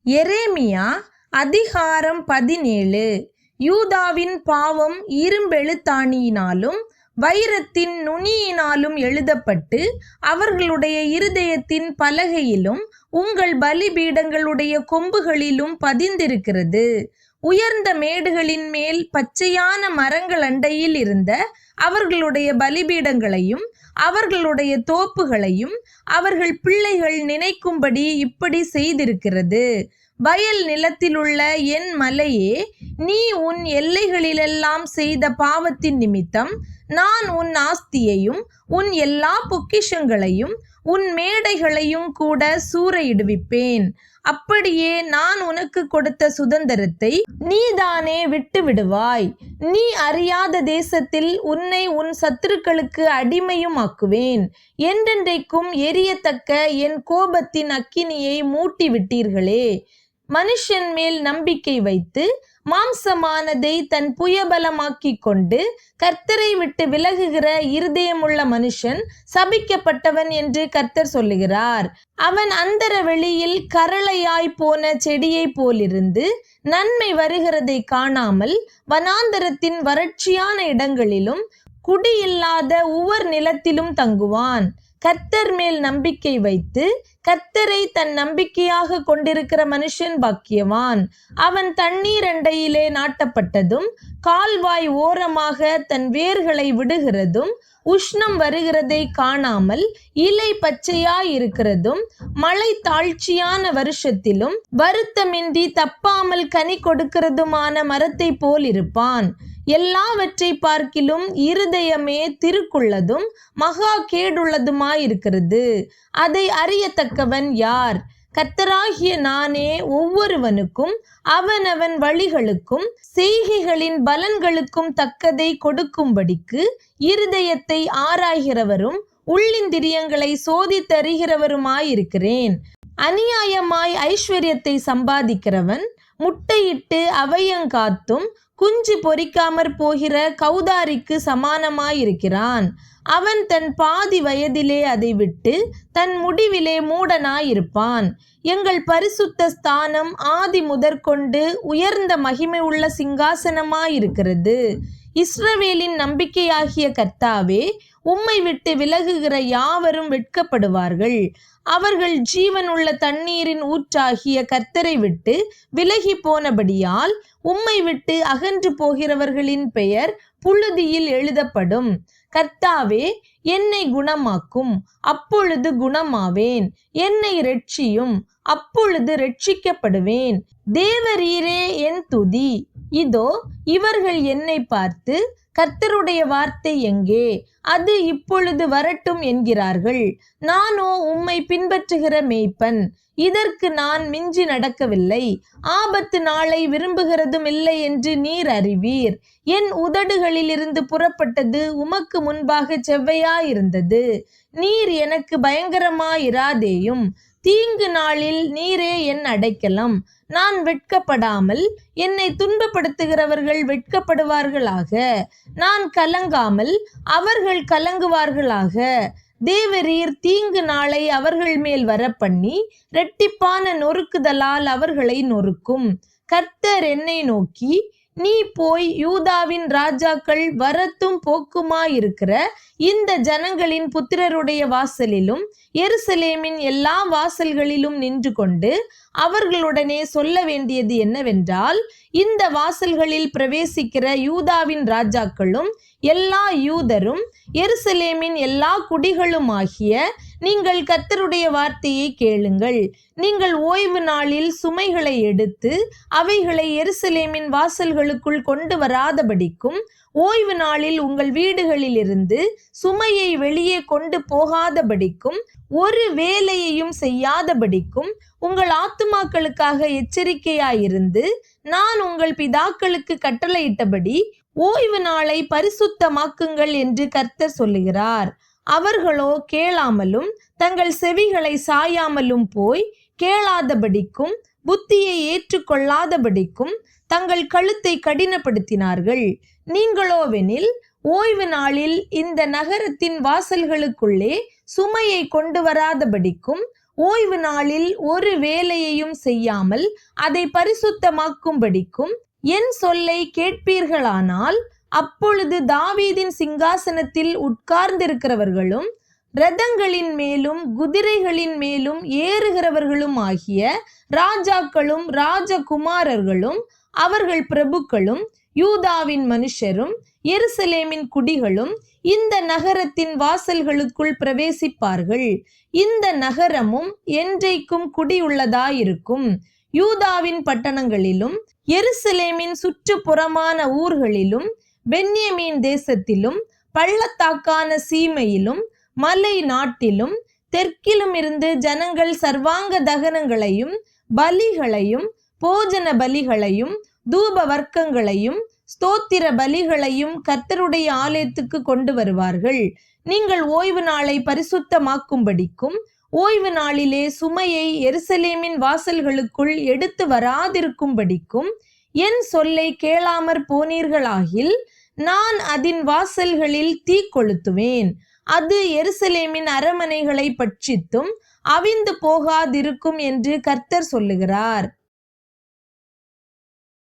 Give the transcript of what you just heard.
எரேமியா அதிகாரம் 17. யூதாவின் பாவம் இரும்பெழுத்தாணியினாலும் வைரத்தின் நுனியினாலும் எழுதப்பட்டு அவர்களுடைய இருதயத்தின் பலகையிலும் உங்கள் பலிபீடங்களுடைய கொம்புகளிலும் பதிந்திருக்கிறது. உயர்ந்த மேடுகளின் மேல் பச்சையான மரங்கள் அண்டையில் இருந்த அவர்களுடைய பலிபீடங்களையும் அவர்களுடைய தோப்புகளையும் அவர்கள் பிள்ளைகள் நினைக்கும்படி இப்படி செய்திருக்கிறது. வயல் நிலத்திலுள்ள என் மலையே, நீ உன் எல்லைகளிலெல்லாம் செய்த பாவத்தின் நிமித்தம் நான் உன் ஆஸ்தியையும் உன் எல்லா பொக்கிஷங்களையும் உன் மேடைகளையும் கூட சூறையிடுவிப்பேன். அப்படியே நான் உனக்கு கொடுத்த சுதந்திரத்தை நீதானே விட்டு விடுவாய். நீ அறியாத தேசத்தில் உன்னை உன் சத்துருக்களுக்கு அடிமையும் ஆக்குவேன். என்றென்றைக்கும் எரியத்தக்க என் கோபத்தின் அக்கினியை மூட்டி விட்டீர்களே. மனுஷன் மேல் நம்பிக்கை வைத்து மாம்சமானதை தன் புயபலமாக்கிக் கொண்டு கர்த்தரை விட்டு விலகுகிற இருதயமுள்ள மனுஷன் சபிக்கப்பட்டவன் என்று கர்த்தர் சொல்லுகிறார். அவன் அந்தர வெளியில் கரளையாய் போன செடியை போலிருந்து நன்மை வருகிறதை காணாமல் வனாந்தரத்தின் வறட்சியான இடங்களிலும் குடியில்லாத உவர் நிலத்திலும் தங்குவான். கர்த்தர் மேல் நம்பிக்கை வைத்து கர்த்தரை தன் நம்பிக்கையாக கொண்டிருக்கிற மனுஷன் பாக்கியவான். அவன் தண்ணீர் அண்டையிலே நாட்டப்பட்டதும் கால்வாய் ஓரமாக தன் வேர்களை விடுகிறதும் உஷ்ணம் வருகிறதை காணாமல் இலை பச்சையாயிருக்கிறதும் மழை தாழ்ச்சியான வருஷத்திலும் வருத்தமின்றி தப்பாமல் கனி கொடுக்கிறதுமான மரத்தை போல் இருப்பான். எல்லாவற்றை பார்க்கிலும் இருதயமே திருக்குள்ளதும் மகா கேடுள்ளதுமாயிருக்கிறது. அதை அறியத்தக்கவன் யார்? கர்த்தராகிய நானே ஒவ்வொருவனுக்கும் அவனவன் வழிகளுக்கும் செய்கைகளின் பலன்களுக்கும் தக்கதை கொடுக்கும்படிக்கு இருதயத்தை ஆராய்கிறவரும் உள்ளிந்திரியங்களை சோதித்தறிகிறவருமாயிருக்கிறேன். அநியாயமாய் ஐஸ்வர்யத்தை சம்பாதிக்கிறவன் முட்டையிட்டு அவையங்காத்தும் குஞ்சு பொறிக்காமற் போகிற கௌதாரிக்கு சமானமாயிருக்கிறான். அவன் தன் பாதி வயதிலே அதை விட்டு தன் முடிவிலே மூடனாயிருப்பான். எங்கள் பரிசுத்த ஸ்தானம் ஆதி முதற்கொண்டு உயர்ந்த மகிமை உள்ள சிங்காசனமாயிருக்கிறது. இஸ்ரவேலின் நம்பிக்கையாகிய கர்த்தாவே, உம்மை விட்டு விலகுகிற யாவரும் வெட்கப்படுவார்கள். அவர்கள் ஜீவனுள்ள தண்ணீரின் ஊற்றாகிய கர்த்தரை விட்டு விலகி போனபடியால் உம்மை விட்டு அகன்று போகிறவர்களின் பெயர் புழுதியில் எழுதப்படும். கர்த்தாவே, என்னை குணமாக்கும், அப்பொழுது குணமாவேன். என்னை இரட்சியும், அப்பொழுது இரட்சிக்கப்படுவேன். தேவரீரே என் துதி. இதோ இவர்கள் என்னை பார்த்து, கர்த்தருடைய வார்த்தை எங்கே? அது இப்பொழுது வரட்டும் என்கிறார்கள். நானோ உம்மை பின்பற்றுகிற மேய்ப்பன். இதற்கு நான் மிஞ்சி நடக்கவில்லை. ஆபத்து நாளை விரும்புகிறதும் இல்லை என்று நீர் அறிவீர். என் உதடுகளிலிருந்து புறப்பட்டது உமக்கு முன்பாக செவ்வையாயிருந்தது. நீர் எனக்கு பயங்கரமாயிராதேயும். தீங்கு நாளில் நீரே என் அடைக்கலம். நான் வெட்கப்படாமல் என்னை துன்பப்படுத்துகிறவர்கள் வெட்கப்படுவார்களாக. நான் கலங்காமல் அவர்கள் கலங்குவார்களாக. தேவரீர் தீங்கு நாளை அவர்கள் மேல் வரப்பண்ணி இரட்டிப்பான நொறுக்குதலால் அவர்களை நொறுக்கும். கர்த்தர் என்னை நோக்கி, நீ போய் யூதாவின் ராஜாக்கள் வரத்தும் போக்குமாயிருக்கிற இந்த ஜனங்களின் புத்திரருடைய வாசலிலும் எருசலேமின் எல்லா வாசல்களிலும் நின்று கொண்டு அவர்களுடனே சொல்ல வேண்டியது என்னவென்றால், இந்த வாசல்களில் பிரவேசிக்கிற யூதாவின் ராஜாக்களும் எல்லா யூதரும் எருசலேமின் எல்லா குடிகளுமாகிய நீங்கள் கர்த்தருடைய வார்த்தையை கேளுங்கள். நீங்கள் ஓய்வு நாளில் சுமைகளை எடுத்து அவைகளை எருசலேமின் வாசல்களுக்குள் கொண்டு வராதபடிக்கும், ஓய்வு நாளில் உங்கள் வீடுகளிலிருந்து சுமையை வெளியே கொண்டு போகாதபடிக்கும், ஒரு வேலையையும் செய்யாதபடிக்கும் உங்கள் ஆத்துமாக்களுக்காக எச்சரிக்கையாயிருந்து நான் உங்கள் பிதாக்களுக்கு கட்டளையிட்டபடி ஓய்வு நாளை பரிசுத்தமாக்குங்கள் என்று கர்த்தர் சொல்லுகிறார். அவர்களோ கேளாமலும் தங்கள் செவிகளை சாயாமலும் போய் கேளாதபடிக்கும் புத்தியை ஏற்றுக்கொள்ளாதபடிக்கும் தங்கள் கழுத்தை கடினப்படுத்தினார்கள். நீங்களோவெனில் ஓய்வு நாளில் இந்த நகரத்தின் வாசல்களுக்குள்ளே சுமையை கொண்டு வராதபடிக்கும் ஓய்வு நாளில் ஒரு வேலையையும் செய்யாமல் அதை பரிசுத்தமாக்கும்படிக்கும் என் சொல்லை கேட்பீர்களானால், அப்பொழுது தாவீதின் சிங்காசனத்தில் உட்கார்ந்திருக்கிறவர்களும் இரதங்களின் மேலும் குதிரைகளின் மேலும் ஏறுகிறவர்களும் ஆகிய ராஜாக்களும் ராஜகுமாரர்களும் அவர்கள் பிரபுக்களும் யூதாவின் மனுஷரும் எருசலேமின் குடிகளும் இந்த நகரத்தின் வாசல்களுக்குள் பிரவேசிப்பார்கள். இந்த நகரமும் என்றைக்கும் குடியுள்ளதாயிருக்கும். யூதாவின் பட்டணங்களிலும் எருசலேமின் சுற்றுப்புறமான ஊர்களிலும் பென்யமீன் தேசத்திலும் பள்ளத்தாக்கான சீமையிலும் மலை நாட்டிலும் தெற்கிலும் இருந்து ஜனங்கள் சர்வாங்க தகனங்களையும் பலிகளையும் போஜன பலிகளையும் தூப வர்க்கங்களையும் ஸ்தோத்திர பலிகளையும் கர்த்தருடைய ஆலயத்துக்கு கொண்டு வருவார்கள். நீங்கள் ஓய்வு நாளை பரிசுத்தமாக்கும்படிக்கும் ஓய்வு நாளிலே சுமையை எருசலேமின் வாசல்களுக்குள் எடுத்து வராதிருக்கும்படிக்கும் என் சொல்லை கேளாமற் போனீர்களாகில் நான் அதன் வாசல்களில் தீ கொளுத்துவேன். அது எருசலேமின் அரமனைகளை பட்சித்தும் அவிந்து போகாதிருக்கும் என்று கர்த்தர் சொல்லுகிறார்.